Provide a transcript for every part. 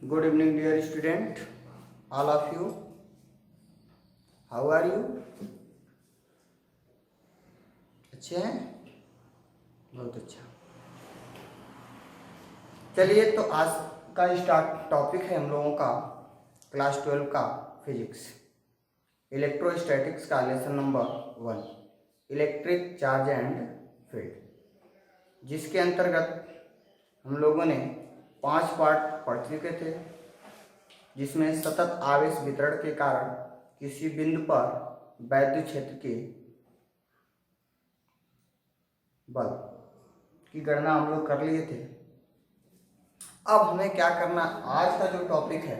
Good evening, dear student. All of you. How are you? अच्छे हैं? बहुत अच्छा। चलिए, तो आज का स्टार्ट टॉपिक है हम लोगों का क्लास 12 का फिजिक्स, इलेक्ट्रोस्टैटिक्स का lesson number 1, electric charge and field, जिसके अंतर्गत हम लोगों ने 5 पार्ट पढ़ चुके थे, जिसमें सतत आवेश वितरण के कारण किसी बिंदु पर वैद्युत क्षेत्र के बल की गणना हम लोग कर लिए थे। अब हमें क्या करना, आज का जो टॉपिक है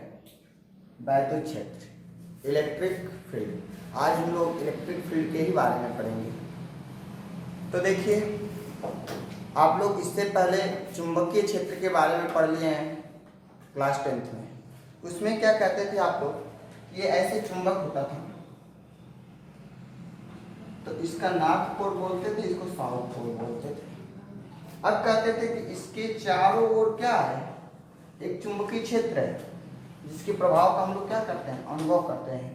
वैद्युत क्षेत्र, इलेक्ट्रिक फील्ड, आज हम लोग इलेक्ट्रिक फील्ड के ही बारे में पढ़ेंगे। तो देखिए, आप लोग इससे पहले चुंबकीय क्षेत्र के बारे में पढ़ लिए हैं क्लास 10th में। उसमें क्या कहते थे आप लोग, ये ऐसे चुंबक होता था, तो इसका नॉर्थ पोल बोलते थे, इसको साउथ पोल बोलते थे। अब कहते थे कि इसके चारों ओर क्या है, एक चुंबकीय क्षेत्र है, जिसके प्रभाव का हम लोग क्या करते हैं, अनुभव करते हैं।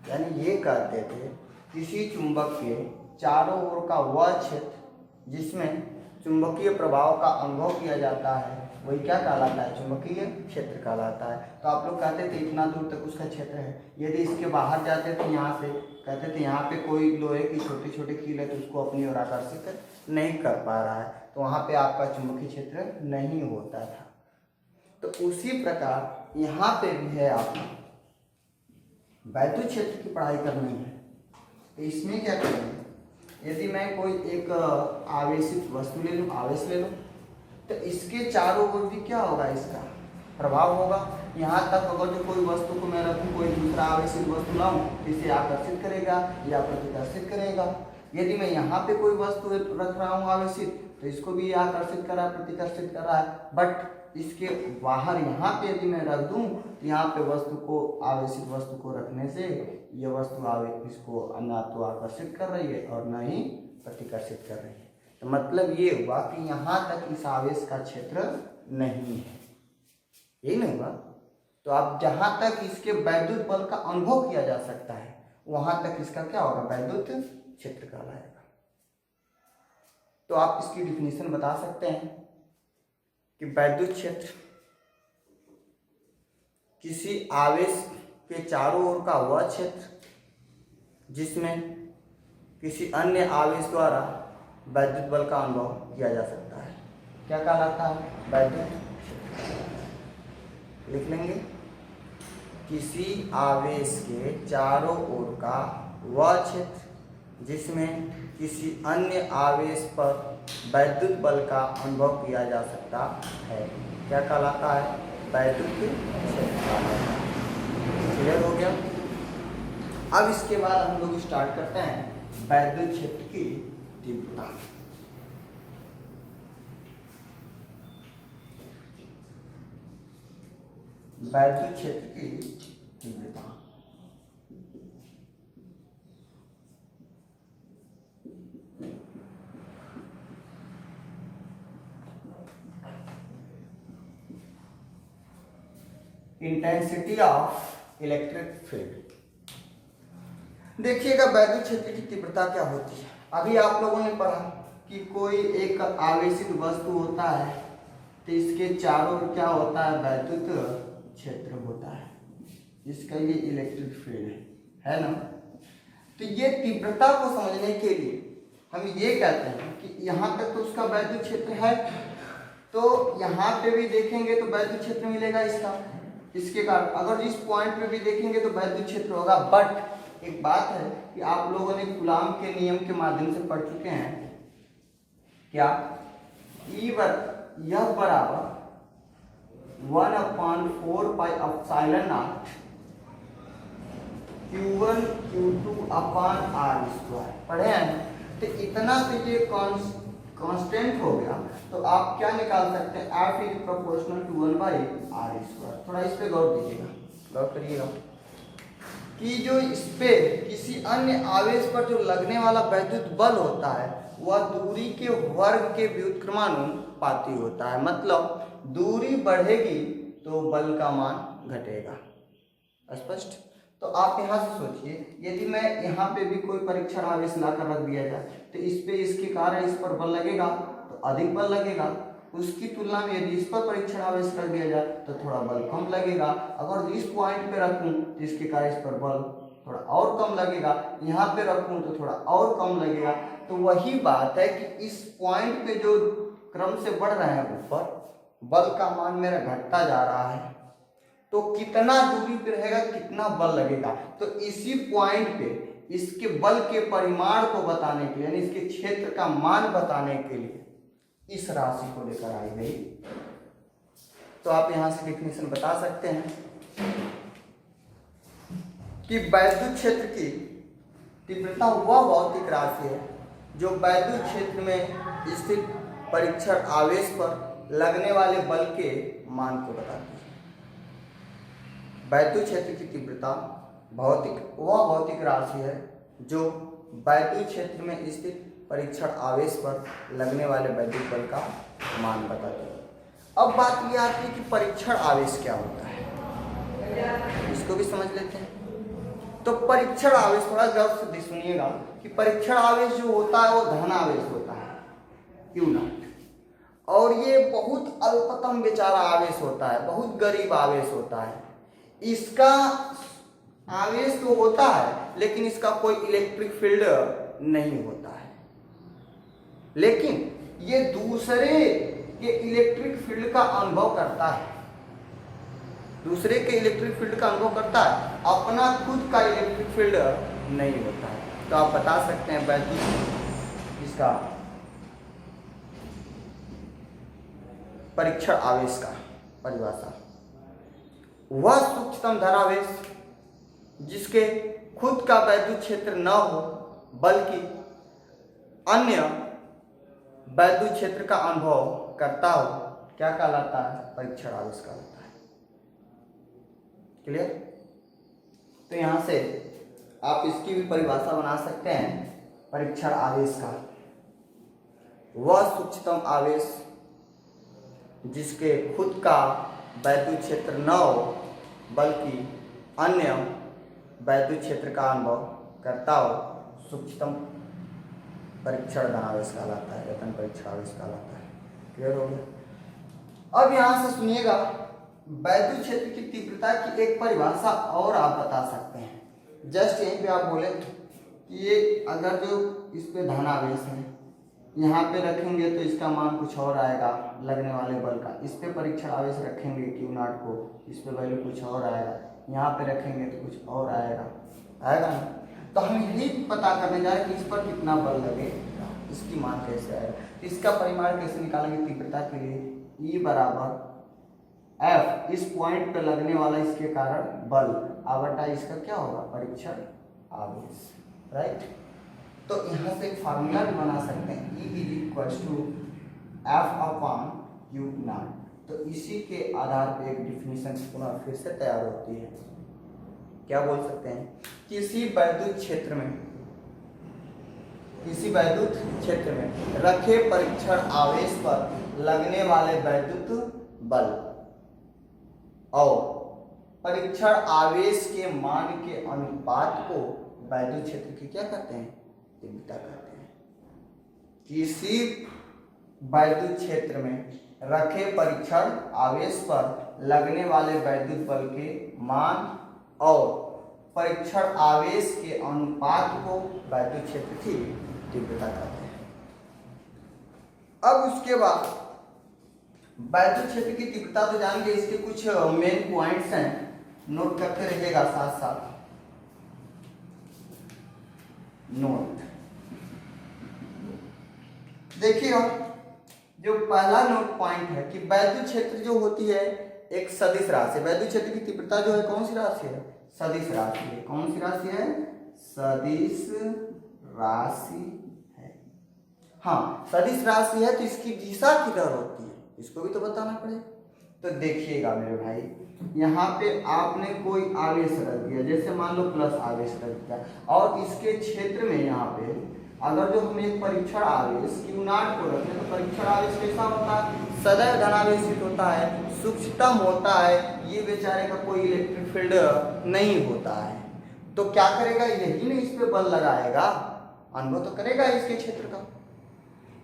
यानी ये कहते थे किसी चुंबक के चारों ओर का वह क्षेत्र जिसमें चुंबकीय प्रभाव का अनुभव किया जाता है, वही क्या कहलाता है, चुंबकीय क्षेत्र कहलाता है। तो आप लोग कहते थे इतना दूर तक उसका क्षेत्र है। यदि इसके बाहर जाते थे, यहाँ से कहते थे यहाँ पे कोई लोहे की छोटी छोटी कील है, तो उसको अपनी ओर आकर्षित नहीं कर पा रहा है, तो वहाँ पे आपका चुंबकीय क्षेत्र नहीं होता था। तो उसी प्रकार यहाँ पे भी है, आपको वैद्युत क्षेत्र की पढ़ाई करनी है। तो इसमें क्या करेंगे, यदि मैं कोई एक आवेशित वस्तु ले लूँ, आवेश ले लूँ, तो इसके चारों ओर भी क्या होगा, इसका प्रभाव होगा। यहाँ तक अगर जो कोई वस्तु को मैं रखूँ, कोई दूसरा आवेशित वस्तु लाऊँ, तो इसे आकर्षित करेगा या प्रतिकर्षित करेगा। यदि मैं यहाँ पे कोई वस्तु रख रहा हूँ आवेशित, तो इसको भी आकर्षित कर रहा है, प्रतिकर्षित कर रहा है। बट इसके बाहर यहाँ पे यदि मैं रख दूँ, तो यहाँ पे वस्तु को, आवेशित वस्तु को रखने से यह वस्तु इसको न तो आकर्षित कर रही है और न ही प्रतिकर्षित कर रही है। तो मतलब ये हुआ कि यहाँ तक इस आवेश का क्षेत्र नहीं है, यही नहीं हुआ। तो अब जहाँ तक इसके वैद्युत बल का अनुभव किया जा सकता है, वहाँ तक इसका क्या होगा, वैद्युत क्षेत्र कहलाएगा। तो आप इसकी डिफिनीशन बता सकते हैं कि वैद्युत क्षेत्र किसी आवेश के चारों ओर का वह क्षेत्र जिसमें किसी अन्य आवेश द्वारा वैद्युत बल का अनुभव किया जा सकता है, क्या कहलाता है, वैद्युत क्षेत्र। लिख लेंगे, किसी आवेश के चारों ओर का वह क्षेत्र जिसमें किसी अन्य आवेश पर वैद्युत बल का अनुभव किया जा सकता है, क्या कहलाता है, वैद्युत क्षेत्र। क्लियर हो गया। अब इसके बाद हम लोग स्टार्ट करते हैं वैद्युत क्षेत्र की तीव्रता। वैद्युत क्षेत्र की तीव्रता, इंटेंसिटी ऑफ इलेक्ट्रिक फील्ड। देखिएगा वैद्युत क्षेत्र की तीव्रता क्या होती है। अभी आप लोगों ने पढ़ा कि कोई एक आवेशित वस्तु होता है, तो इसके चारों ओर क्या होता है, वैद्युत क्षेत्र होता है, जिसका ये इलेक्ट्रिक फील्ड है ना। तो ये तीव्रता को समझने के लिए हम ये कहते हैं कि यहाँ तक तो उसका वैद्युत क्षेत्र है, तो यहाँ पे भी देखेंगे तो वैद्युत क्षेत्र मिलेगा इसके कारण। अगर जिस पॉइंट पे भी देखेंगे तो वैद्युत क्षेत्र होगा। बट एक बात है कि आप लोगों ने कूलाम के नियम के माध्यम से पढ़ चुके हैं, क्या यह बराबर 1/4 pi epsilon not Q1 Q2 upon r²। पढ़े हैं। तो इतना तो ये कांस्टेंट हो गया, तो आप क्या निकाल सकते हैं, F is proportional to 1/r²। थोड़ा इस पे गौर दीजिएगा, गौर करिएगा कि जो इस पे किसी अन्य आवेश पर जो लगने वाला वैद्युत बल होता है, वह दूरी के वर्ग के व्युत्क्रमानुपाती होता है। मतलब दूरी बढ़ेगी तो बल का मान घटेगा। स्पष्ट। तो आप यहाँ से सोचिए, यदि मैं यहाँ पे भी कोई परीक्षण आवेश लाकर रख दिया जाए तो इस पे इसके कारण इस पर बल लगेगा तो अधिक बल लगेगा। उसकी तुलना में यदि इस पर परीक्षण आवेश रख दिया जाए तो थोड़ा बल कम लगेगा। अगर इस पॉइंट पे रखूं तो इसके कारण इस पर बल थोड़ा और कम लगेगा, यहाँ पे रखूं तो थोड़ा और कम लगेगा। तो वही बात है कि इस पॉइंट पे जो क्रम से बढ़ रहे हैं ऊपर, बल का मान मेरा घटता जा रहा है, तो कितना दूरी पे रहेगा, कितना बल लगेगा। तो इसी पॉइंट पे इसके बल के परिमाण को बताने के लिए, यानी इसके क्षेत्र का मान बताने के लिए इस राशि को लेकर आई गई। तो आप यहां से डेफिनेशन बता सकते हैं कि वैद्युत क्षेत्र की तीव्रता वह भौतिक राशि है जो वैद्युत क्षेत्र में स्थित परीक्षण आवेश पर लगने वाले बल के मान को बताती है। वैद्युत क्षेत्र की तीव्रता वह भौतिक राशि है जो वैद्युत क्षेत्र में स्थित परीक्षण आवेश पर लगने वाले वैद्युत बल का मान बताती है। अब बात यह आती है कि परीक्षण आवेश क्या होता है, इसको भी समझ लेते हैं। तो परीक्षण आवेश, थोड़ा गौर से सुनिएगा कि परीक्षण आवेश जो होता है वो धन आवेश होता है, Q नॉट, और ये बहुत अल्पतम बेचारा आवेश होता है, बहुत गरीब आवेश होता है। इसका आवेश तो होता है लेकिन इसका कोई इलेक्ट्रिक फील्ड नहीं होता है, लेकिन ये दूसरे के इलेक्ट्रिक फील्ड का अनुभव करता है, दूसरे के इलेक्ट्रिक फील्ड का अनुभव करता है, अपना खुद का इलेक्ट्रिक फील्ड नहीं होता है। तो आप बता सकते हैं वैद्युत इसका परीक्षण आवेश का परिभाषा, वह सूक्ष्मतम धनावेश जिसके खुद का वैद्युत क्षेत्र न हो बल्कि अन्य वैद्युत क्षेत्र का अनुभव करता हो, क्या कहलाता है, परीक्षण आवेश कहलाता है। क्लियर। तो यहां से आप इसकी भी परिभाषा बना सकते हैं परीक्षण आवेश का, वह सूक्ष्मतम आवेश जिसके खुद का वैद्युत क्षेत्र न हो बल्कि अन्य वैद्युत क्षेत्र का अनुभव करता हो, सूक्ष्मतम परीक्षण धनावेश कहलाता है, यतन परीक्षण आवेश कहलाता है। क्लियर हो गया। अब यहां से सुनिएगा, वैद्युत क्षेत्र की तीव्रता की एक परिभाषा और आप बता सकते हैं। जस्ट यहीं पे आप बोले कि ये अगर जो इस पे धनावेश है, यहाँ पे रखेंगे तो इसका मान कुछ और आएगा लगने वाले बल का, इस पे परीक्षण आवेश रखेंगे Q नॉट को, इस पे वैल्यू कुछ और आएगा, यहाँ पे रखेंगे तो कुछ और आएगा ना। तो हम यही पता करने जा रहे हैं कि इस पर कितना बल लगेगा, इसकी मान कैसे आएगा। तो इसका परिमाण कैसे निकालेंगे तीव्रता के लिए, E बराबर F, इस पॉइंट पे लगने वाला इसके कारण बल आवटा इसका क्या होगा, परीक्षण आवेश, राइट। तो यहाँ से एक फार्मूला भी बना सकते हैं, E = F/Q नॉट। तो इसी के आधार पे एक डिफिनीशन पुनः फिर से तैयार होती है। क्या बोल सकते हैं, किसी वैद्युत क्षेत्र में रखे परीक्षण आवेश पर लगने वाले वैद्युत बल और परीक्षण आवेश के मान के अनुपात को वैद्युत क्षेत्र की क्या कहते हैं, तीव्रता कहते हैं। किसी वैद्युत क्षेत्र में रखे परीक्षण आवेश पर लगने वाले वैद्युत बल के मान और परीक्षण आवेश के अनुपात को वैद्युत क्षेत्र की तीव्रता कहते हैं। अब उसके बाद वैद्युत क्षेत्र की तीव्रता तो जान गए, इसके कुछ मेन पॉइंट्स हैं, नोट करते रहिएगा साथ साथ। नोट देखिएगा, जो पहला नोट पॉइंट है कि वैद्युत क्षेत्र जो होती है एक सदिश राशि, वैद्युत क्षेत्र की तीव्रता जो है कौन सी राशि है, सदिश राशि है। कौन सी राशि है, सदिश राशि है। हाँ, सदिश राशि है तो इसकी दिशा किधर होती है, इसको भी तो बताना पड़ेगा। तो देखिएगा मेरे भाई, यहाँ पे आपने कोई आवेश रख दिया, जैसे मान लो प्लस आवेश रख दिया, और इसके क्षेत्र में यहाँ पे अगर जो हम एक परीक्षण आवेश Q नॉट को रखें तो परीक्षण आवेश कैसा होता है, सदैव धनावेशित होता है, सूक्ष्मतम होता है, ये बेचारे का कोई इलेक्ट्रिक फील्ड नहीं होता है। तो क्या करेगा, यही नहीं इस पे बल लगाएगा, अनुभव तो करेगा इसके क्षेत्र का।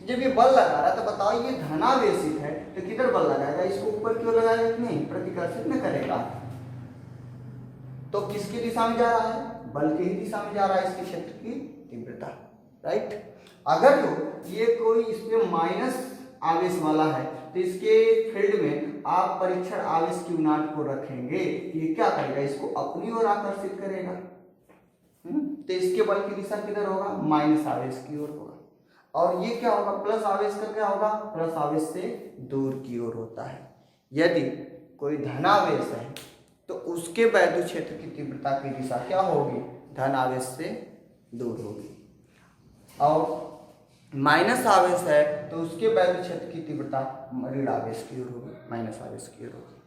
जब ये बल लगा रहा है तो बताओ ये धनावेशित है तो किधर बल लगाएगा, इसको ऊपर क्यों लगाएगा, नहीं प्रतिकर्षित न करेगा। तो किसकी दिशा में जा रहा है, बल की ही दिशा में जा रहा है इसके क्षेत्र की तीव्रता, राइट। अगर तो ये कोई इस पे माइनस आवेश वाला है तो इसके फील्ड में आप परीक्षण आवेश Q नॉट को रखेंगे, ये क्या करेगा, इसको अपनी ओर आकर्षित करेगा। तो इसके बल की दिशा किधर होगा, माइनस आवेश की ओर होगा। और ये क्या होगा, प्लस आवेश का क्या होगा, प्लस आवेश से दूर की ओर होता है। यदि कोई धनावेश है तो उसके वैद्युत क्षेत्र की तीव्रता की दिशा क्या होगी, धन आवेश से दूर होगी। और माइनस आवेश है तो उसके वैद्युत क्षेत्र की तीव्रता ऋण आवेश की ओर होगी, माइनस आवेश की ओर होगी।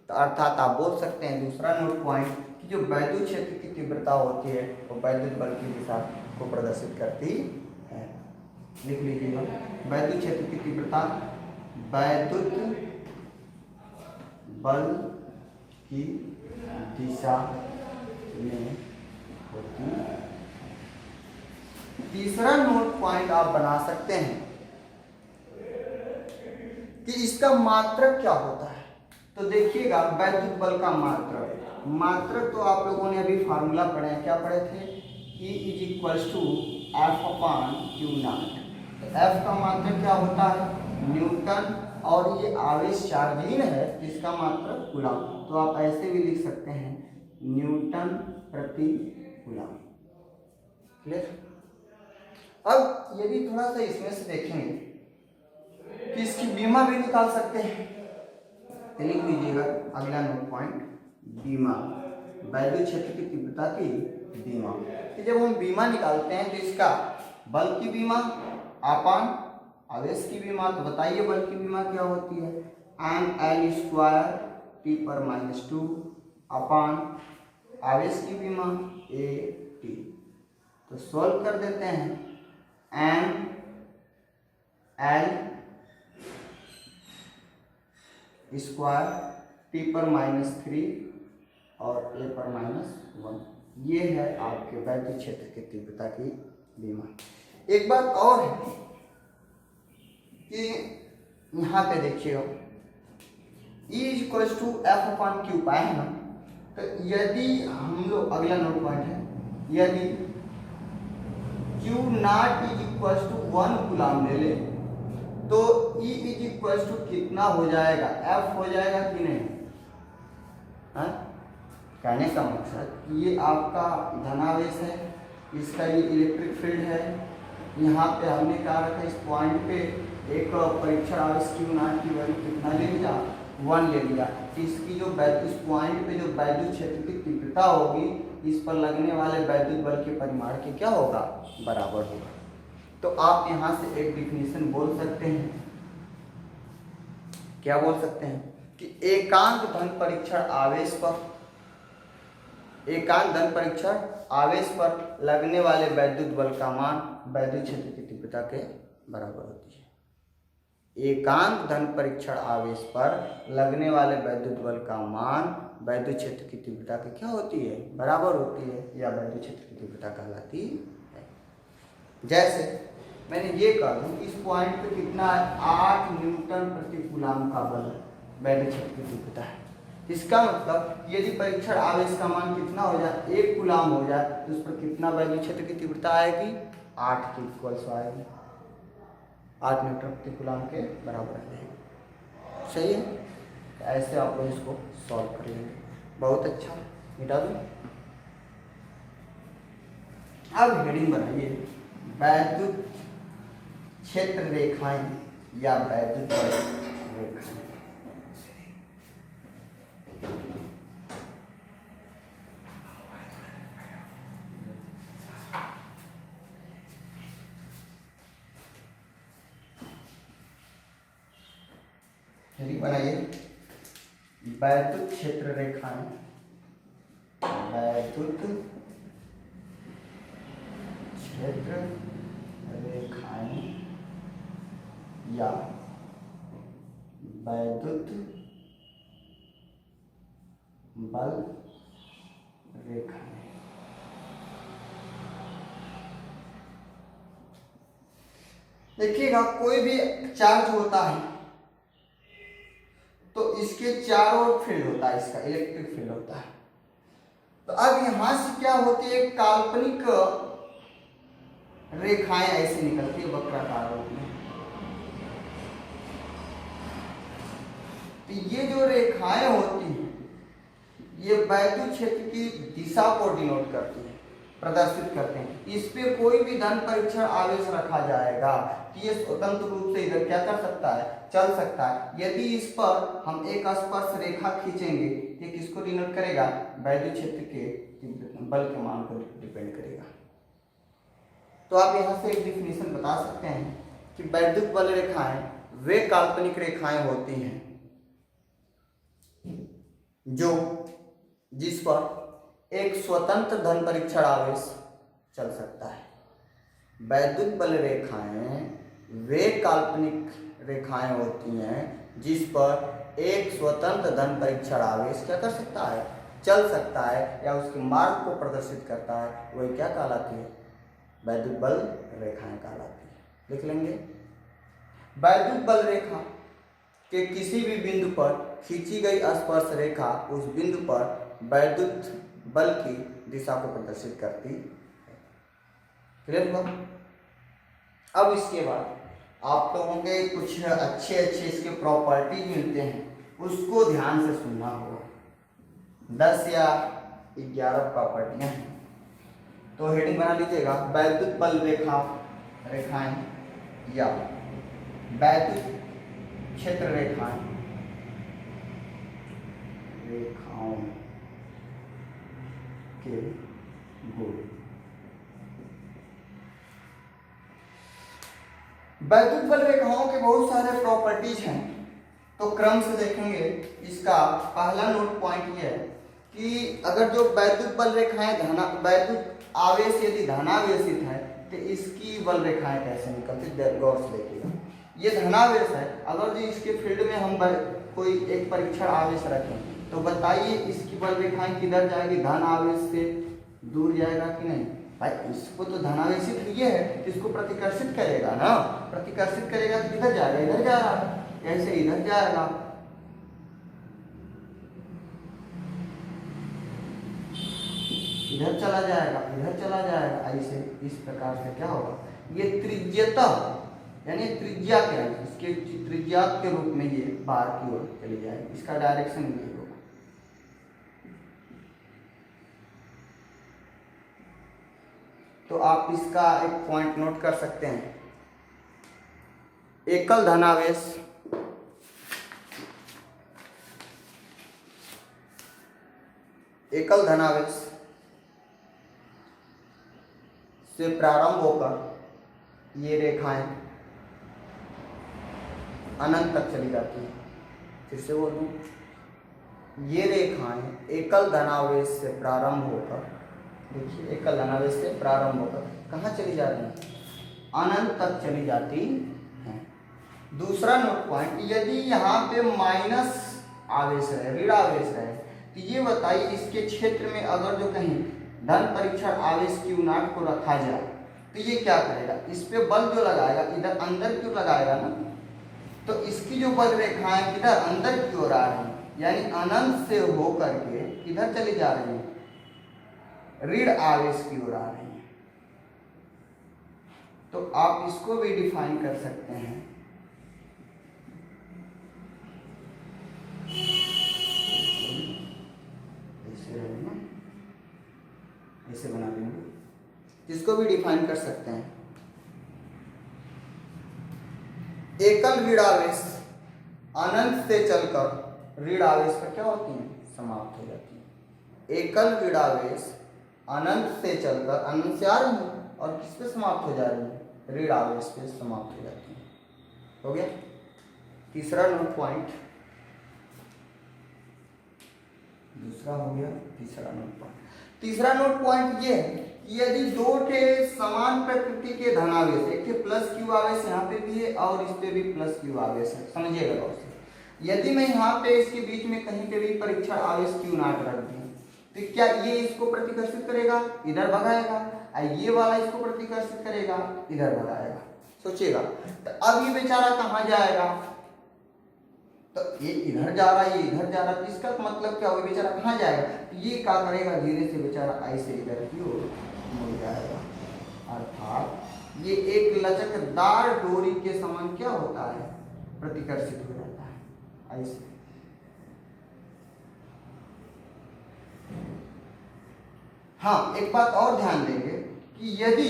तो अर्थात आप बोल सकते हैं दूसरा नोट पॉइंट कि जो वैद्युत क्षेत्र की तीव्रता होती है वो वैद्युत बल की दिशा को प्रदर्शित करती है। लिख लीजिएगा, वैद्युत क्षेत्र की तीव्रता वैद्युत बल की दिशा में होती है। तीसरा नोट पॉइंट आप बना सकते हैं कि इसका मात्रक क्या होता है। तो देखिएगा वैद्युत बल का मात्रक तो आप लोगों ने अभी फार्मूला पढ़े हैं, क्या पढ़े थे, E = F/Q0। तो F का मात्रक क्या होता है, न्यूटन, और ये आवेश चार्जहीन है इसका मात्रक कूलम। तो आप ऐसे भी लिख सकते हैं न्यूटन प्रति कूलम। क्लियर। अब यदि थोड़ा सा इसमें से देखेंगे कि इसकी बीमा भी निकाल सकते हैं, तो लिख लीजिएगा अगला नोट पॉइंट, बीमा, वैद्युत क्षेत्र की तीव्रता की बीमा। तो जब हम बीमा निकालते हैं तो इसका बल की बीमा अपान आवेश की बीमा, तो बताइए बल की बीमा क्या होती है, mL² T/-2 अपान आवेश की बीमा AT। तो सॉल्व कर देते हैं, mL² T/-3 और A/-1, ये है आपके वैद्युत क्षेत्र की तीव्रता की बीमा। एक बात और है कि यहाँ पे देखिएगा E = F/Q पाए हैं ना, तो यदि हम लोग, अगला नोट पॉइंट है, यदि Q0 = 1 कूलम ले ले तो E = कितना हो जाएगा, F हो जाएगा कि नहीं। हाँ, कहने का मकसद ये आपका धनावेश है, इसका ये इलेक्ट्रिक फील्ड है। यहाँ पे हमने कहा रखा इस पॉइंट पे एक परीक्षण आवेश Q0 की वैल्यू कितना ले लिया, 1 ले लिया। इसकी जो इस पॉइंट पे जो वैद्युत क्षेत्र की तीव्रता होगी इस पर लगने वाले वैद्युत बल के परिमाण के क्या होगा, बराबर होगा। तो आप यहाँ से एक डिफिनेशन बोल सकते हैं, क्या बोल सकते हैं कि एकांक धन परीक्षण आवेश पर लगने वाले वैद्युत बल का मान वैद्युत क्षेत्र की तीव्रता के बराबर होती है। एकांक धन परीक्षण आवेश पर लगने वाले वैद्युत बल का मान वैद्युत क्षेत्र की तीव्रता की क्या होती है, बराबर होती है, या वैद्युत क्षेत्र की तीव्रता कहलाती है। जैसे मैंने ये कहा दूं इस पॉइंट पे कितना है, 8 न्यूटन प्रति कूलम का बल वैद्युत क्षेत्र की तीव्रता है। इसका मतलब यदि परीक्षण आवेश का मान कितना हो जाए, 1 कूलम हो जाए, तो उस पर कितना वैद्युत क्षेत्र की तीव्रता आएगी, 8 की इक्वल्स आएगी, 8 न्यूटन प्रति कूलम के बराबर रहेगी। सही है, तो ऐसे आप लोग इसको सॉल्व कर लेंगे। बहुत अच्छा, मिटा दूँ। अब हेडिंग बनाइए, वैद्युत क्षेत्र रेखाएं या वैद्युत बल रेखाएं। हेडिंग बनाइए, वैद्युत क्षेत्र रेखाएं, वैद्युत क्षेत्र रेखाएं या वैद्युत बल रेखाएं। देखिएगा कोई भी चार्ज होता है तो इसके चारों ओर फील्ड होता है, इसका इलेक्ट्रिक फील्ड होता है। तो अब यहां से क्या होती है, काल्पनिक रेखाएं ऐसे निकलती है वक्राकार रूप में। तो ये जो रेखाएं होती हैं ये वैद्युत क्षेत्र की दिशा को डिनोट करती है, प्रदर्शित करते हैं। इस पे कोई भी धन परीक्षण आवेश रखा जाएगा कि ये स्वतंत्र रूप से इधर क्या कर सकता है, चल सकता है। यदि इस पर हम एक स्पर्श रेखा खींचेंगे ये किसको डिनोट करेगा, वैद्युत क्षेत्र के बल के मान को डिपेंड करेगा। तो आप यहाँ से एक डिफिनेशन बता सकते हैं कि वैद्युत बल रेखाएं वे काल्पनिक रेखाएं होती हैं जो जिस पर एक स्वतंत्र धन परीक्षण आवेश चल सकता है। वैद्युत बल रेखाएं वे काल्पनिक रेखाएं होती हैं जिस पर एक स्वतंत्र धन परीक्षण आवेश क्या कर सकता है, चल सकता है या उसके मार्ग को प्रदर्शित करता है। वही क्या कहलाती है, वैद्युत बल रेखाएं कहलाती है। लिख लेंगे, वैद्युत बल रेखा के किसी भी बिंदु पर खींची गई स्पर्श रेखा उस बिंदु पर वैद्युत बल की दिशा को प्रदर्शित करती है। क्लियर हुआ? अब इसके बाद आप लोगों के कुछ अच्छे इसके प्रॉपर्टीज मिलते हैं, उसको ध्यान से सुनना होगा। 10 या 11 प्रॉपर्टियां हैं। तो हेडिंग बना लीजिएगा, वैद्युत बल रेखाएं या वैद्युत क्षेत्र रेखाओं के गुण। वैद्युत बल रेखाओं के बहुत सारे प्रॉपर्टीज हैं, तो क्रम से देखेंगे। इसका पहला नोट पॉइंट ये है कि अगर जो वैद्युत बल रेखाएं वैद्युत आवेश यदि धनावेशित है तो इसकी बल रेखाएं कैसे निकलती, गौर से देखिएगा। ये धनावेश है, अगर जो इसके फील्ड में हम कोई एक परीक्षण आवेश रखें तो बताइए इसकी बल रेखाएं किधर जाएगी, धन आवेश से दूर जाएगा कि नहीं। भाई इसको तो धनावेशित लिए है, इसको प्रतिकर्षित करेगा ना, प्रतिकर्षित करेगा तो किधर जाएगा, इधर जा रहा है, ऐसे इधर जाएगा। इधर चला जाएगा, इधर चला जाएगा, ऐसे इस प्रकार से क्या होगा, ये त्रिज्यता यानी त्रिज्या के इसके त्रिज्या के रूप में ये बाहर की ओर चली जाएगी। इसका डायरेक्शन ये होगा। तो आप इसका एक पॉइंट नोट कर सकते हैं, एकल धनावेश से प्रारंभ होकर ये रेखाएं अनंत तक चली जाती है। फिर से बोलूं, ये रेखाएं एकल धनावेश से प्रारंभ होकर, देखिए एकल धनावेश से प्रारंभ होकर कहाँ चली जा रही है, अनंत तक चली जाती हैं। दूसरा नोट पॉइंट, यदि यहाँ पे माइनस आवेश है, ऋण आवेश है, तो ये बताइए इसके क्षेत्र में अगर जो कहीं धन परीक्षण आवेश Q0 को रखा जाए तो ये क्या करेगा, इस पे बल जो लगाएगा इधर अंदर क्यों लगाएगा ना, तो इसकी जो बल रेखाएं किधर अंदर की ओर आ रही है, यानी अनंत से होकर के किधर चली जा रही है, ऋण आवेश की ओर आ रही है। तो आप इसको भी डिफाइन कर सकते हैं, ऐसे बना लेंगे, इसको भी डिफाइन कर सकते हैं। एकल ऋण आवेश अनंत से चलकर ऋण आवेश पर क्या होती है, समाप्त हो जाती है। एकल ऋण आवेश अनंत से चलकर अनंत से आ रही है और किस पे समाप्त हो जा रही है, ऋण आवेश पे समाप्त हो जाती है। हो गया तीसरा नोट पॉइंट, दूसरा हो गया तीसरा नोट पॉइंट। तीसरा नोट पॉइंट ये है कि यदि दो के समान प्रकृति के धनावेश, एक प्लस क्यू आवेश यहाँ पे भी है और इस पे भी प्लस क्यू आवेश है, समझिएगा दोस्तों। यदि मैं यहाँ पे इसके बीच में कहीं पे भी परीक्षण आवेश Q नॉट रख दूं तो क्या ये इसको प्रतिकर्षित करेगा, इधर भगाएगा, और ये वाला इसको प्रतिकर्षित करेगा, इधर भगाएगा। सोचिएगा, तो अब ये बेचारा कहाँ जाएगा, तो ये इधर जा रहा है, ये इधर जा रहा है, तो इसका मतलब क्या हुआ, बेचारा कहाँ जाएगा, तो ये क्या करेगा, धीरे से बेचारा ऐसे इधर की ओर मुड़ जाएगा। अर्थात ये एक लचकदार डोरी के समान क्या होता है, प्रतिकर्षित हो जाता है ऐसे। हाँ, एक बात और ध्यान देंगे कि यदि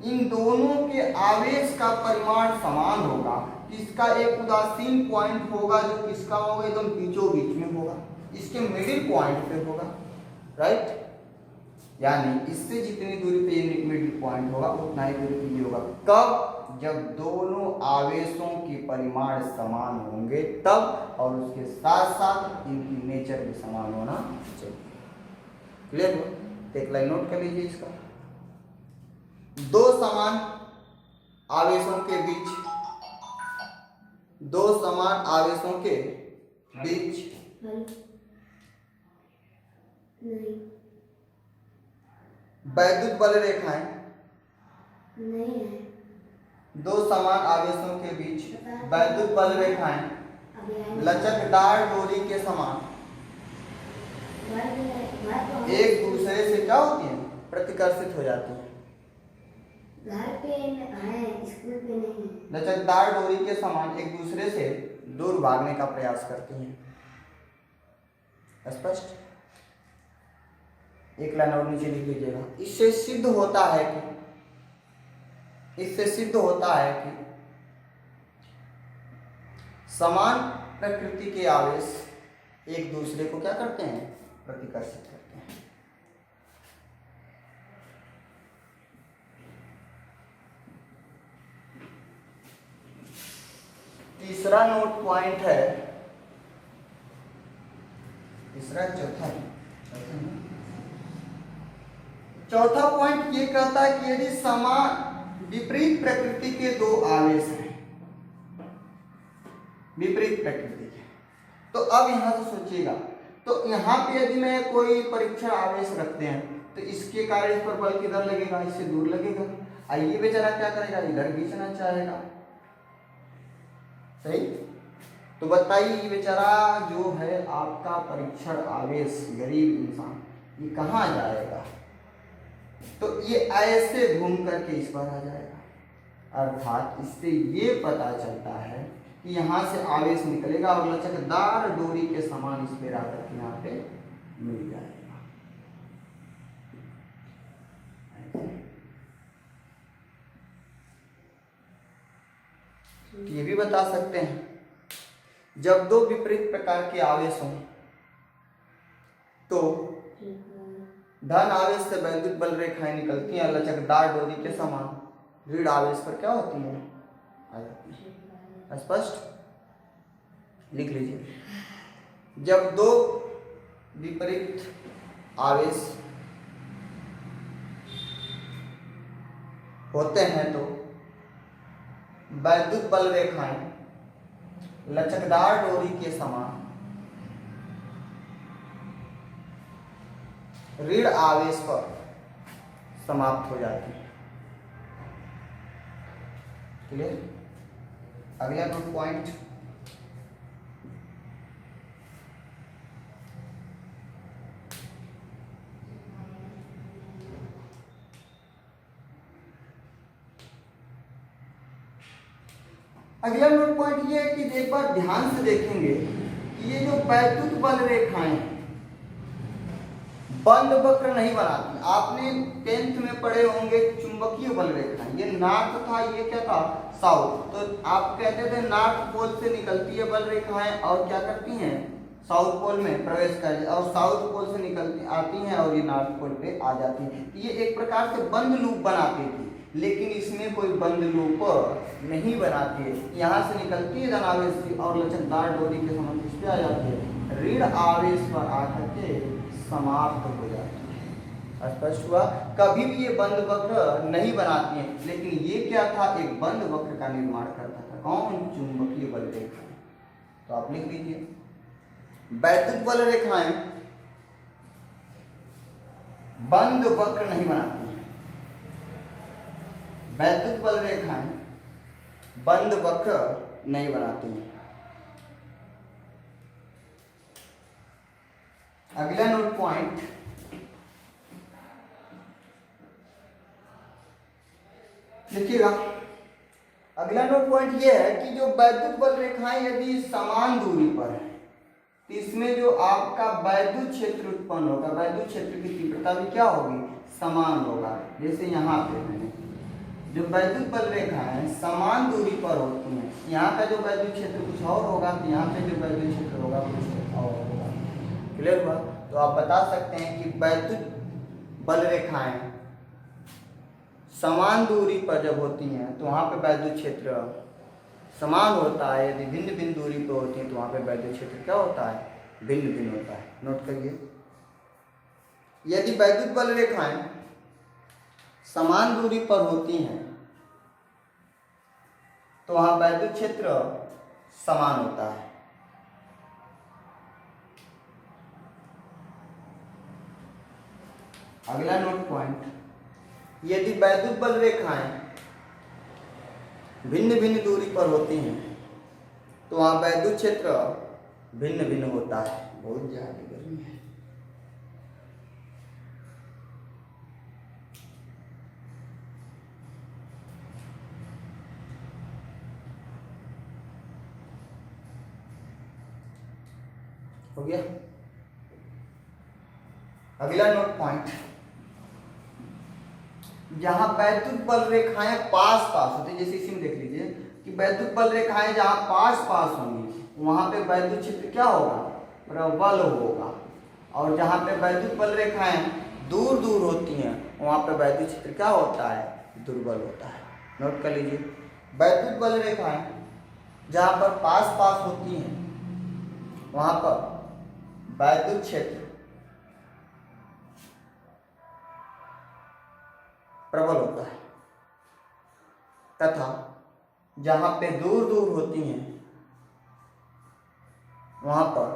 इन दोनों के आवेश का परिमाण समान होगा, इसका एक उदासीन पॉइंट होगा जो किसका होगा, एकदम बीचों बीच में होगा, इसके मिडिल पॉइंट पे होगा, राइट। यानी इससे जितनी दूरी पे ये मिडिल पॉइंट होगा उतना ही दूरी पे ये होगा। कब, जब दोनों आवेशों के परिमाण समान होंगे तब, और उसके साथ साथ इनकी नेचर भी समान होना चाहिए। क्लियर हो? एक लाइन नोट कर लीजिए इसका। दो समान आवेशों के बीच, दो समान आवेशों के बीच वैद्युत बल रेखाएं नहीं है। दो समान आवेशों के बीच वैद्युत बल रेखाएं लचकदार डोरी के समान एक दूसरे से क्या होती हैं, प्रतिकर्षित हो जाती हैं। घर पे है, स्कूल पे नहीं। लचकदार डोरी के समान एक दूसरे से दूर भागने का प्रयास करती हैं। स्पष्ट? एक लाइन और नीचे लिख लीजिएगा। इससे सिद्ध होता है कि समान प्रकृति के आवेश एक दूसरे को क्या करते हैं, प्रतिकर्षित करते हैं। तीसरा नोट पॉइंट है, चौथा पॉइंट ये कहता है कि यदि समान विपरीत प्रकृति के दो आवेश हैं, विपरीत प्रकृति के, तो अब यहां से सोचिएगा, तो यहाँ पे यदि मैं कोई परीक्षण आवेश रखते हैं तो इसके कारण इस पर बल किधर लगेगा, इससे दूर लगेगा, और ये बेचारा क्या करेगा, इधर खींचना चाहेगा। सही? तो बताइए ये बेचारा जो है आपका परीक्षण आवेश, गरीब इंसान, ये कहाँ जाएगा, तो ये ऐसे घूम करके इस पर आ जाएगा। अर्थात इससे ये पता चलता है कि यहाँ से आवेश निकलेगा और लचकदार डोरी के समान इस पर आकर के यहाँ पे मिल जाएगा। ये भी बता सकते हैं, जब दो विपरीत प्रकार के आवेश हों तो धन आवेश से वैद्युत बल रेखाएं निकलती हैं, लचकदार डोरी के समान ऋण आवेश पर क्या होती हैं, आ जाती हैं। स्पष्ट? लिख लीजिए। जब दो विपरीत आवेश होते हैं तो वैद्युत बल रेखाएं लचकदार डोरी के समान ऋण आवेश पर समाप्त हो जाती है। क्लियर? अगला नोट पॉइंट, अगला नोट पॉइंट ये है कि एक बार ध्यान से देखेंगे कि ये जो वैद्युत बल रेखाएं बंद वक्र नहीं बनाती। आपने 10th में पढ़े होंगे चुंबकीय बल रेखाएं, ये नॉर्थ था, ये क्या था, साउथ। तो आप कहते थे नॉर्थ पोल से निकलती है बल रेखाएं और क्या करती हैं, साउथ पोल में प्रवेश कर, और साउथ पोल से निकलती आती हैं और ये नॉर्थ पोल पे आ जाती हैं। ये एक प्रकार से बंद लूप बनाती थी, लेकिन इसमें कोई बंद लूप नहीं बनाती है। यहाँ से निकलती है धन आवेश और लचकदार डोरी के समान इस पे आ जाती है, ऋण आवेश पर आकर के समाप्त हो जाती है। स्पष्ट हुआ? कभी भी ये बंद वक्र नहीं बनाती है, लेकिन ये क्या था, एक बंद वक्र का निर्माण करता था। कौन? चुंबकीय बल रेखा। तो आप लिख लीजिए वैद्युत बल रेखाएं बंद वक्र नहीं बनाती हैं। वैद्युत बल रेखाएं बंद वक्र नहीं बनाती हैं। अगला नोट पॉइंट, देखिएगा अगला नोट पॉइंट यह है कि जो वैद्युत बल रेखाएं यदि समान दूरी पर है तो इसमें जो आपका वैद्युत क्षेत्र उत्पन्न होगा, वैद्युत क्षेत्र की तीव्रता भी क्या होगी, समान होगा। जैसे यहाँ पे मैंने जो वैद्युत बल रेखाएं समान दूरी पर होती हैं, यहाँ का जो वैद्युत क्षेत्र कुछ और होगा तो यहाँ पे जो वैद्युत क्षेत्र होगा कुछ और होगा। क्लियर हुआ? तो आप बता सकते हैं कि वैद्युत बल रेखाएं समान दूरी पर जब होती हैं तो वहाँ पे वैद्युत क्षेत्र समान होता है। यदि भिन्न भिन्न दूरी पर होती हैं तो वहाँ पे वैद्युत क्षेत्र क्या होता है, भिन्न भिन्न होता है। नोट करिए, यदि वैद्युत बल रेखाएं समान दूरी पर होती हैं तो वहाँ वैद्युत क्षेत्र समान होता है। अगला नोट पॉइंट, यदि वैद्युत बल रेखाएं भिन्न भिन्न दूरी पर होती हैं तो वहाँ वैद्युत क्षेत्र भिन्न भिन्न होता है। बहुत ज्यादा गर्मी है। हो गया? अगला नोट पॉइंट, जहां वैद्युत बल रेखाएं पास पास होती है, जैसे इसी में देख लीजिए कि वैद्युत बल रेखाएं जहां पास पास होंगी वहां पे वैद्युत क्षेत्र क्या होगा, प्रबल होगा। और जहां पे वैद्युत बल रेखाएं दूर दूर होती हैं वहां पे वैद्युत क्षेत्र क्या होता है, दुर्बल होता है। नोट कर लीजिए, वैद्युत बल रेखाएं जहां पर पास पास होती हैं वहां पर वैद्युत क्षेत्र प्रबल होता है, तथा जहां पे दूर दूर होती हैं वहां पर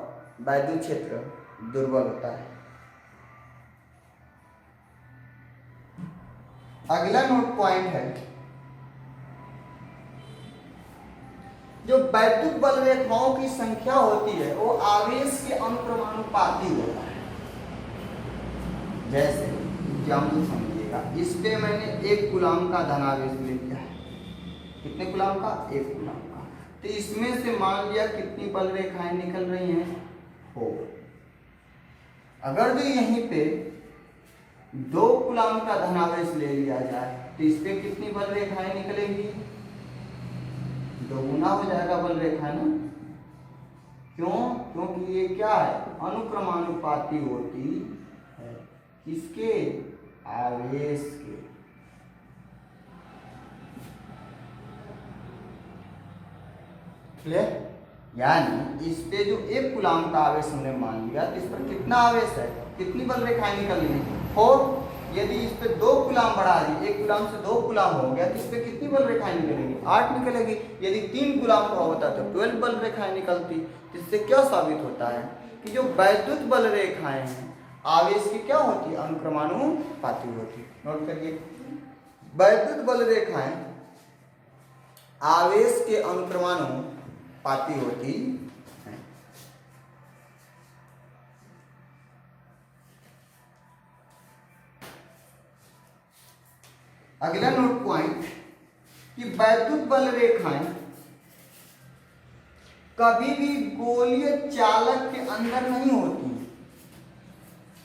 वैद्युत क्षेत्र दुर्बल होता है। अगला नोट पॉइंट है, जो वैद्युत बल रेखाओं की संख्या होती है वो आवेश के अनुक्रमानुपाती होता है। जैसे एग्जाम्पल समझिएगा, इस पे मैंने 1 कूलम का धनावेश ले लिया है। कितने कूलम का? 1 कूलम का। तो इसमें से मान लिया कितनी बल रेखाएं निकल रही हैं, 4। अगर जो यहीं पे 2 कूलम का धनावेश ले लिया जाए तो इस पे कितनी बल रेखाएं निकलेंगी, 2 गुना हो जाएगा बल रेखा ना। क्यों? क्योंकि ये क्या है, अनुक्रमानुपाती होती है। किसके? आवेश के। क्लियर? यानी इस पे जो 1 कूलम का आवेश हमने मान लिया तो इस पर कितना आवेश है, कितनी बल रेखाएं निकल रही हैं, 4। यदि इस पे 2 कूलम बढ़ा दी, 1 कूलम से 2 कूलम हो गया तो इस पे कितनी बल रेखाएं निकलेंगी, 8 निकलेगी। यदि 3 कूलम का होता तो 12 बल रेखाएं निकलती। इससे क्या साबित होता है कि जो वैद्युत बल रेखाएं हैं आवेश की क्या होती, अनुक्रमानुपाती होती। नोट करिए, वैद्युत बल रेखाएं आवेश के अनुक्रमानुपाती होती हैं। अगला नोट पॉइंट कि वैद्युत बल रेखाएं कभी भी गोलीय चालक के अंदर नहीं होती।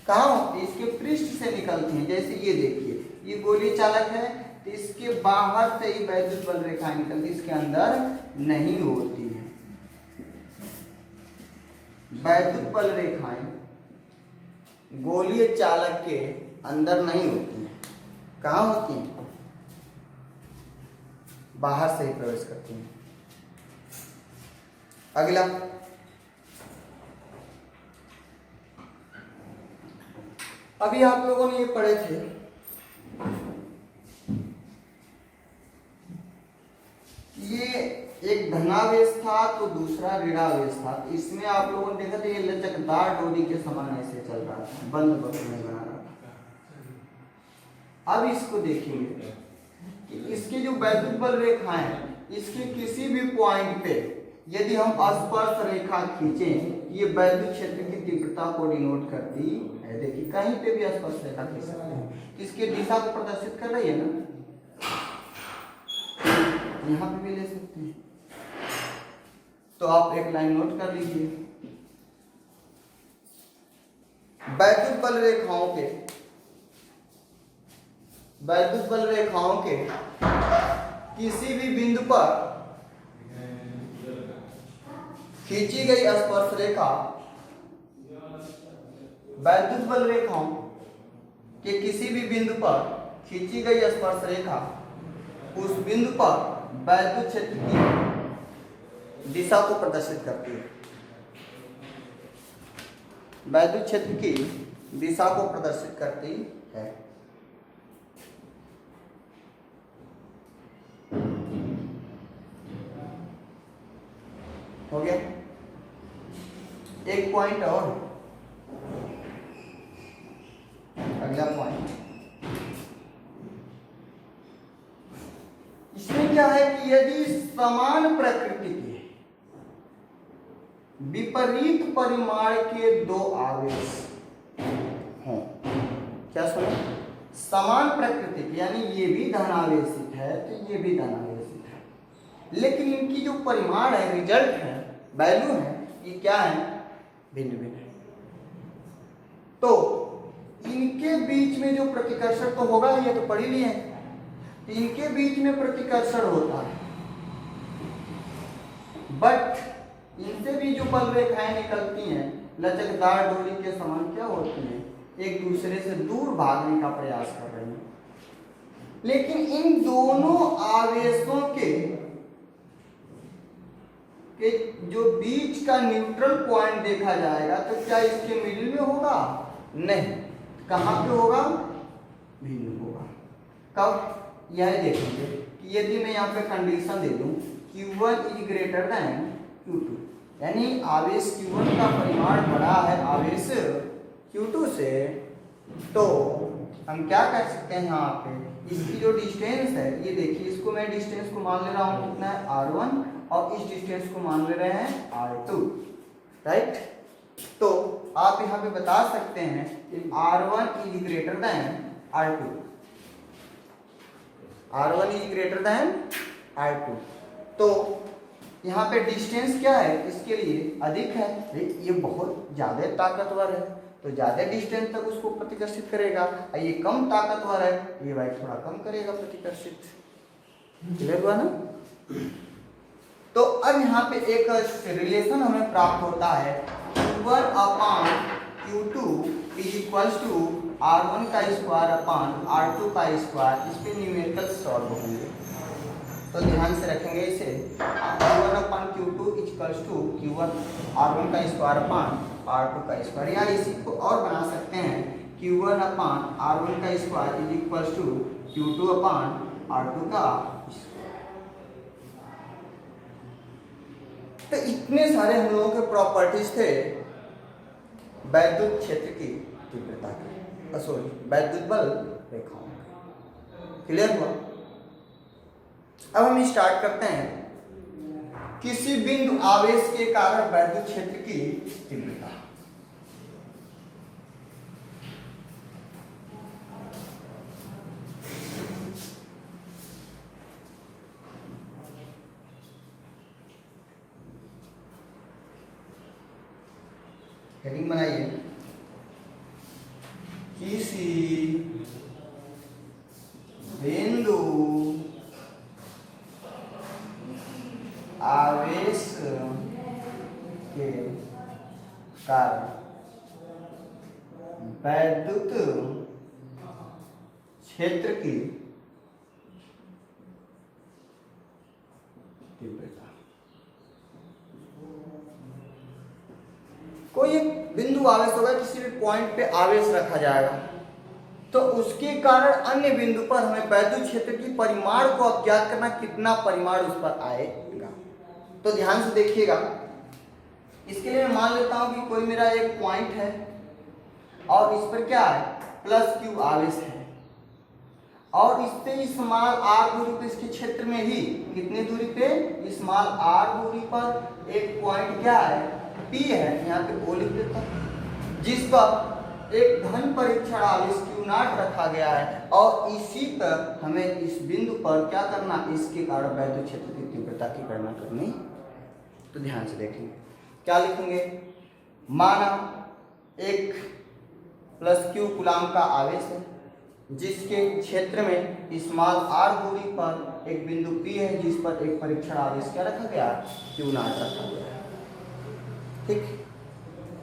कहाँ होती? इसके पृष्ठ से निकलती हैं। जैसे ये देखिए, ये गोलीय चालक है तो इसके बाहर से ही वैद्युत बल रेखाएं निकलती, इसके अंदर नहीं होती है। वैद्युत बल रेखाएं गोलीय चालक के अंदर नहीं होती हैं। कहाँ होती हैं? बाहर से ही प्रवेश करती हैं। अगला, अभी आप लोगों ने ये पढ़े थे ये एक धनावेश था तो दूसरा ऋणावेश था। इसमें आप लोगों ने देखा था ये लचकदार डोरी के समान ऐसे चल रहा था, बंद वक्र में बना रहा था। अब इसको देखेंगे कि इसके जो वैद्युत बल रेखाएं हैं, इसके किसी भी पॉइंट पे यदि हम स्पर्श रेखा खींचें, ये वैद्युत क्षेत्र की तीव्रता को डिनोट करती है। देखिए कहीं पे भी स्पर्श रेखा खींच सकते हैं, इसके दिशा को प्रदर्शित कर रही है ना, यहाँ पे भी ले सकते हैं। तो आप एक लाइन नोट कर लीजिए, वैद्युत बल रेखाओं के किसी भी बिंदु पर खींची गई स्पर्श रेखा, वैद्युत बल रेखाओं के किसी भी बिंदु पर खींची गई स्पर्श रेखा उस बिंदु पर वैद्युत क्षेत्र की दिशा को प्रदर्शित करती है। वैद्युत क्षेत्र की दिशा को प्रदर्शित करती है। हो गया एक पॉइंट और, अगला पॉइंट इसमें क्या है कि यदि समान प्रकृति के विपरीत परिमाण के दो आवेश हों, क्या सुनो, समान प्रकृति के, यानी ये भी धनावेशित है तो ये भी धनावेशित है, लेकिन इनकी जो परिमाण है, रिजल्ट है, वैल्यू है, ये क्या है, भिन्न भिन्न है। तो इनके बीच में जो प्रतिकर्षण तो होगा, ये तो पढ़ ही लिए हैं, इनके बीच में प्रतिकर्षण होता है, बट इनसे भी जो बल रेखाएं निकलती हैं लचकदार डोरी के समान क्या होती हैं, एक दूसरे से दूर भागने का प्रयास कर रही हैं। लेकिन इन दोनों आवेशों के जो बीच का न्यूट्रल पॉइंट देखा जाएगा तो क्या इसके मिडिल में होगा, नहीं, कहां पे होगा, भिन्न होगा। कब, यह देखेंगे कि यदि मैं यहाँ पे कंडीशन दे दूं Q1 is greater than Q2, यानी आवेश Q1 का परिमाण बड़ा है आवेश Q2 से, तो हम क्या कर सकते हैं, यहाँ पे इसकी जो डिस्टेंस है, ये देखिए, इसको मैं डिस्टेंस को मान ले रहा हूँ कितना है, R1, और इस डिस्टेंस को मान ले रहे हैं R2, राइट। तो आप यहाँ पे बता सकते हैं कि R1 is greater than R2, R1 is greater than R2। तो यहाँ पे डिस्टेंस क्या है, इसके लिए अधिक है, ये बहुत ज्यादा ताकतवर है तो ज्यादा डिस्टेंस तक उसको प्रतिकर्षित करेगा, और ये कम ताकतवर है, ये भाई थोड़ा कम करेगा प्रतिकर्षित। क्लियर हुआ ना। तो अब यहाँ पे एक रिलेशन हमें प्राप्त होता है, Q1 upon Q2 is equals to R1 का स्क्वायर अपान R2 का स्क्वायर। इस पे न्यूमेरिकल सॉल्व होंगे, तो ध्यान से रखेंगे इसे। Q1 upon Q2 is equals to Q1 R1 का स्क्वायर अपान R2 का स्क्वायर, या इसी को और बना सकते हैं, Q1 अपान R1 का square is equals to Q2 upon R2 का। तो इतने सारे हम लोगों के प्रॉपर्टीज थे वैद्युत क्षेत्र की तीव्रता के, सॉरी वैद्युत बल रेखाओं। क्लियर हुआ। अब हम स्टार्ट करते हैं, किसी बिंदु आवेश के कारण वैद्युत क्षेत्र की तीव्रता। हेडिंग बनाइए, किसी बिंदु आवेश के कारण वैद्युत क्षेत्र की तीव्रता। कोई एक बिंदु आवेश होगा, किसी भी पॉइंट पे आवेश रखा जाएगा, तो उसके कारण अन्य बिंदु पर हमें वैद्युत क्षेत्र की परिमाण को अज्ञात करना, कितना परिमाण उस पर आएगा। तो ध्यान से देखिएगा, इसके लिए मैं मान लेता हूं कि कोई मेरा एक पॉइंट है और इस पर क्या है प्लस क्यू आवेश है, और इससे स्मॉल आर दूरी पर इसके क्षेत्र में ही कितनी दूरी पे स्मॉल आर दूरी पर एक पॉइंट क्या है पी है, यहाँ पे ओ लिख देता हूं, जिस पर एक धन परीक्षण आवेश क्यू नॉट रखा गया है, और इसी पर हमें इस बिंदु पर क्या करना, इसके कारण वैद्युत क्षेत्र की तीव्रता की गणना करनी। तो ध्यान से देखेंगे क्या लिखेंगे, माना एक प्लस क्यू कूलाम का आवेश है जिसके क्षेत्र में स्मॉल आर दूरी पर एक बिंदु पी है जिस पर एक परीक्षण आवेश क्या रखा गया, क्यू नॉट रखा गया है। ठीक,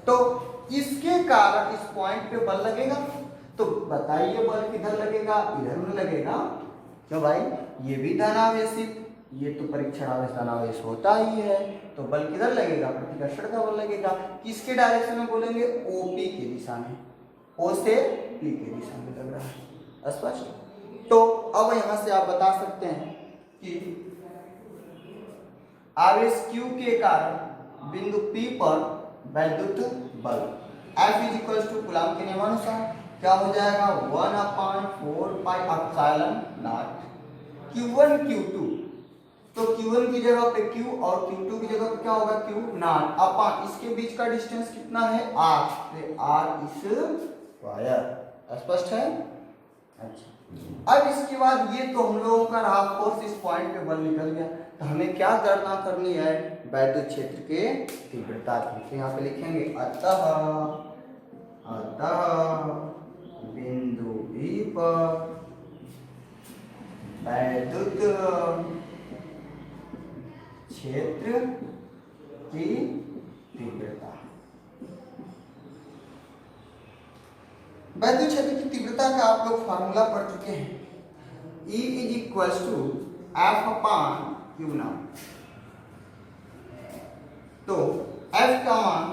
तो इसके कारण इस पॉइंट पे बल लगेगा, तो बताइए बल किधर लगेगा, इधर में लगेगा। क्यों भाई, ये भी धनावेशित, ये तो परीक्षण आवेश धनावेश होता ही है, तो बल किधर लगेगा, प्रतिकर्षण का बल लगेगा। किसके डायरेक्शन में बोलेंगे, ओपी की दिशा में, ओ से पी की दिशा में लग रहा है, स्पष्ट। तो अब यहां से आप बता सकते हैं कि आवेश क्यू के कारण बिंदु पी पर वैद्युत बल F is equal to Coulomb के नियमानुसार क्या हो जाएगा, 1/4 pi epsilon not Q1 Q2। तो Q1 की जगह पे Q और Q2 की जगह पे क्या होगा, Q नॉट अपॉन इसके बीच का डिस्टेंस कितना है, R, तो R स्क्वायर। स्पष्ट है। अच्छा, अब इसके बाद ये तो हम लोगों का रहा फोर्स, इस पॉइंट पे बल निकल गया, तो हमें क्या गणना करनी है, वैद्युत क्षेत्र के तीव्रता की। तो यहाँ पे लिखेंगे अतः बिंदु B पर वैद्युत क्षेत्र की तीव्रता। वैद्युत क्षेत्र की तीव्रता का आप लोग फार्मूला पढ़ चुके हैं, E is equal to F upon Q not. तो F का मान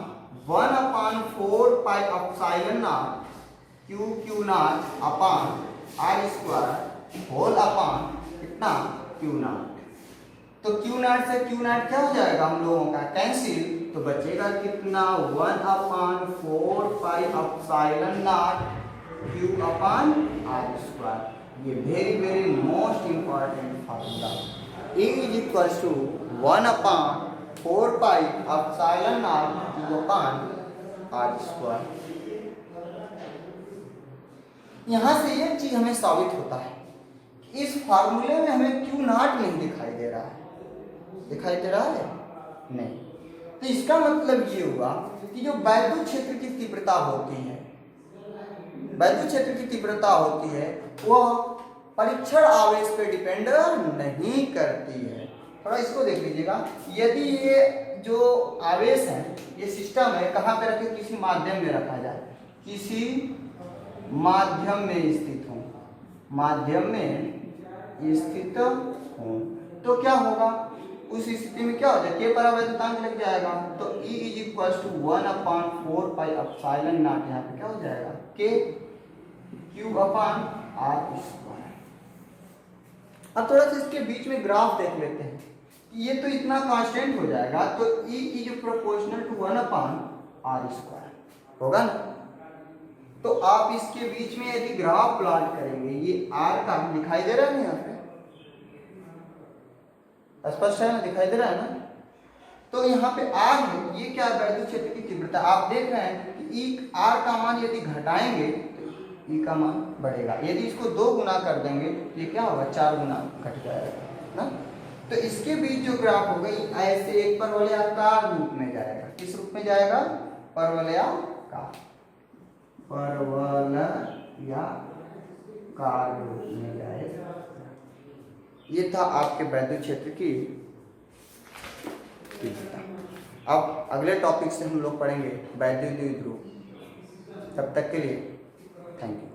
1/4 pi epsilon not Q not upon R square whole upon कितना, क्यू नॉट। तो क्यू नॉट से क्यू नॉट क्या हो जाएगा हम लोगों का, कैंसिल, तो बचेगा कितना, 1/4 pi epsilon not Q upon R square. ये very most important formula, E is equal to 1/4 pi epsilon not Q upon R square. यहां से ये चीज हमें साबित होता है कि इस फार्मूले में हमें क्यू नॉट नहीं दिखाई दे रहा है, दिखाई दे रहा है नहीं। तो इसका मतलब ये हुआ कि जो वैद्युत क्षेत्र की तीव्रता होती है, वैद्युत क्षेत्र की तीव्रता होती है, वह परीक्षण आवेश पे डिपेंड नहीं करती है। थोड़ा इसको देख लीजिएगा, यदि ये जो आवेश है, ये सिस्टम है, कहाँ पे रखे, किसी माध्यम में रखा जाए, किसी माध्यम में स्थित हो, माध्यम में स्थित हो, तो क्या होगा, उस स्थिति में क्या हो जाए, के परावैद्युतांक लग जाएगा। तो E is equal to 1/4 pi epsilon not, यहाँ पे क्या हो जाएगा, के क्यू अपॉन R स्क्वायर। अब थोड़ा सा इसके बीच में ग्राफ देख लेते हैं, ये तो इतना कांस्टेंट हो जाएगा, तो E is proportional to 1/R square होगा ना। तो आप इसके बीच में यदि ग्राफ प्लॉट करेंगे, ये R का दिखाई दे रहा है ना, यहाँ पे स्पष्ट है ना, दिखाई दे रहा है ना। तो यहाँ पे R है, ये क्या है, वैद्युत क्षेत्र की तीव्रता। आप देख रहे हैं कि E R का मान यदि घटाएंगे तो E का मान बढ़ेगा, यदि इसको 2 गुना कर देंगे तो ये क्या होगा, 4 गुना घट जाएगा ना। तो इसके बीच जो ग्राफ होगा, ऐसे एक परवलयाकार रूप में जाएगा। किस रूप में जाएगा, परवलयाकार, परवलयाकार रूप में जाएगा। ये था आपके वैद्युत क्षेत्र की तीव्रता। अब अगले टॉपिक से हम लोग पढ़ेंगे वैद्युत द्विध्रुव। तब तक के लिए थैंक यू।